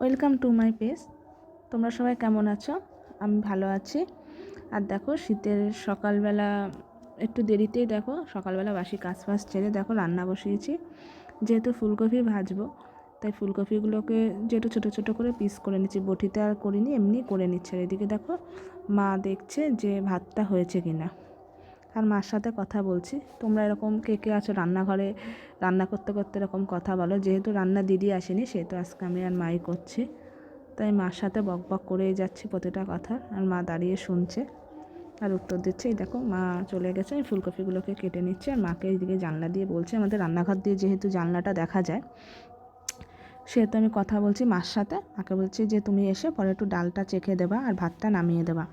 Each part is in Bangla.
Welcome to my page. তোমরা সবাই কেমন আছো? আমি ভালো আছি। আর দেখো শীতের সকালবেলা একটু দেরিতেই দেখো সকালবেলা বাসি কাজ ফাজ ছেড়ে দেখো রান্না বসিয়েছি। যেহেতু ফুলকপি ভাজবো তাই ফুলকপিগুলোকে যেহেতু ছোটো ছোটো করে পিস করে নিচ্ছি, বটিতে আর করিনি, এমনি করে নিচ্ছে। আর এদিকে দেখো মা দেখছে যে ভাতটা হয়েছে কিনা, আর মার সাথে কথা বলছি। তোমরা এরকম কে কে আছো রান্নাঘরে রান্না করতে করতে এরকম কথা বলো? যেহেতু রান্না দিদি আসেনি সেহেতু আজকে আমি আর মাই করছি, তাই মার সাথে বক বক করেই যাচ্ছি প্রতিটা কথা, আর মা দাঁড়িয়ে শুনছে আর উত্তর দিচ্ছে। এই দেখো মা চলে গেছে, আমি ফুলকপিগুলোকে কেটে নিচ্ছি আর মাকে এইদিকে জানলা দিয়ে বলছি। আমাদের রান্নাঘর দিয়ে যেহেতু জানলাটা দেখা যায় সেহেতু আমি কথা বলছি মার সাথে। মাকে বলছি যে তুমি এসে পরে একটু ডালটা চেখে দেবা আর ভাতটা নামিয়ে দেবা।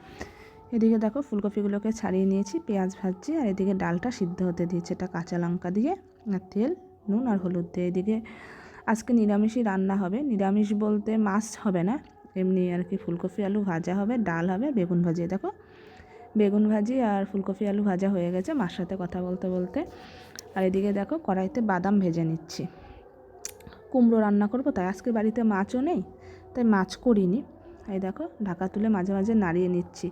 এদিকে দেখো ফুলকপিগুলোকে ছাড়িয়ে নিয়েছি, পেঁয়াজ ভাজছি, আর এদিকে ডালটা সিদ্ধ হতে দিয়েছি। এটা কাঁচা লঙ্কা দিয়ে আর তেল, নুন আর হলুদ দিয়ে। এদিকে আজকে নিরামিষই রান্না হবে। নিরামিষ বলতে মাছ হবে না, এমনি আর কি ফুলকপি আলু ভাজা হবে, ডাল হবে, বেগুন ভাজি। দেখো বেগুন ভাজি আর ফুলকপি আলু ভাজা হয়ে গেছে মার সাথে কথা বলতে বলতে। আর এদিকে দেখো কড়াইতে বাদাম ভেজে নিচ্ছি। কুমড়ো রান্না করবো তাই আজকে বাড়িতে মাছও নেই, তাই মাছ করিনি। এই দেখো ঢাকা তুলে মাঝে মাঝে নাড়িয়ে নিচ্ছি।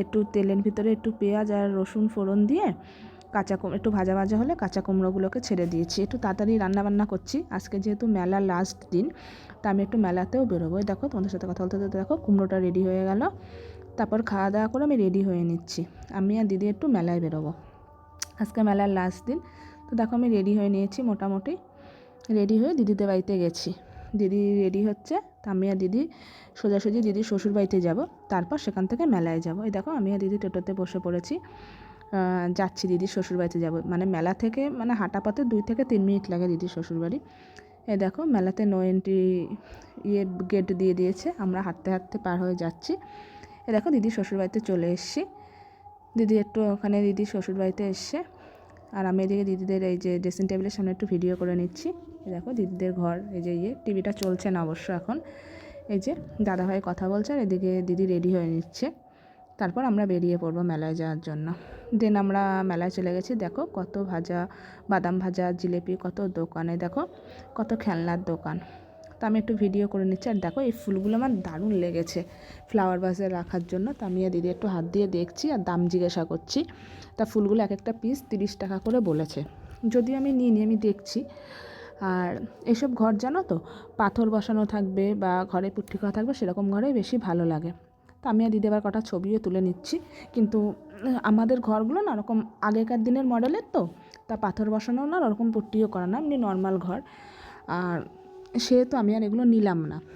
একটু তেলের ভিতরে একটু পেঁয়াজ আর রসুন ফোড়ন দিয়ে একটু ভাজা ভাজা হলে কাঁচা কুমড়োগুলোকে ছেড়ে দিয়েছি। একটু তাড়াতাড়ি রান্নাবান্না করছি আজকে, যেহেতু মেলার লাস্ট দিন, তা আমি একটু মেলাতেও বেরোবো। দেখো তোমাদের সাথে কথা বলতে বলতে দেখো কুমড়োটা রেডি হয়ে গেল। তারপর খাওয়া দাওয়া করে আমি রেডি হয়ে নিচ্ছি। আমি আর দিদি একটু মেলায় বেরোবো, আজকে মেলার লাস্ট দিন। তো দেখো আমি রেডি হয়ে নিয়েছি, মোটামুটি রেডি হয়ে দিদিদের বাড়িতে গেছি। দিদি রেডি হচ্ছে, তা আমি আর দিদি সোজাসুজি দিদির শ্বশুর বাড়িতে যাব, তারপর সেখান থেকে মেলায় যাব। এই দেখো আমি আর দিদি টোটোতে বসে পড়েছি, যাচ্ছি দিদির শ্বশুর বাড়িতে যাব। মানে মেলা থেকে হাঁটা পথে 2 থেকে 3 মিনিট লাগে দিদির শ্বশুর বাড়ি। এই দেখো মেলাতে নো এন্ট্রি গেট দিয়ে দিয়েছে, আমরা হাঁটতে হাঁটতে পার হয়ে যাচ্ছি। এই দেখো দিদির শ্বশুর বাড়িতে চলে এসেছি। দিদি একটু ওখানে দিদির শ্বশুর বাড়িতে এসছে, আর আমি এদিকে দিদিদের এই যে ড্রেসিং টেবিলের সামনে একটু ভিডিও করে নিচ্ছি। দেখো দিদিদের ঘর, এই যে টিভিটা চলছে না অবশ্য এখন। এই যে দাদাভাই কথা বলছে আর এদিকে দিদি রেডি হয়ে নিচ্ছে। তারপর আমরা বেরিয়ে পড়বো মেলায় যাওয়ার জন্য। দেন আমরা মেলায় চলে গেছি। দেখো কত ভাজা, বাদাম ভাজা, জিলেপি, কত দোকানে, দেখো কত খেলনার দোকান। তো আমি একটু ভিডিও করে নিচ্ছি। আর দেখো এই ফুলগুলো আমার দারুণ লেগেছে ফ্লাওয়ার ভাসে রাখার জন্য। তো আমি আর দিদি একটু হাত দিয়ে দেখছি আর দাম জিজ্ঞাসা করছি। তা ফুলগুলো এক একটা পিস 30 টাকা করে বলেছে, যদিও আমি নিইনি, আমি দেখছি। আর এসব ঘর জানো তো পাথর বসানো থাকবে বা ঘরে পুট্টি করা থাকবে, সেরকম ঘরেই বেশি ভালো লাগে। তো আমি আর দিদি আবার কটা ছবিও তুলে নিচ্ছি। কিন্তু আমাদের ঘরগুলো না ওরকম আগেকার দিনের মডেলের, তো তা পাথর বসানো না, ওরকম পুট্টিও করা না, এমনি নর্মাল ঘর। আর সেহেতু আমি আর এগুলো নিলাম না।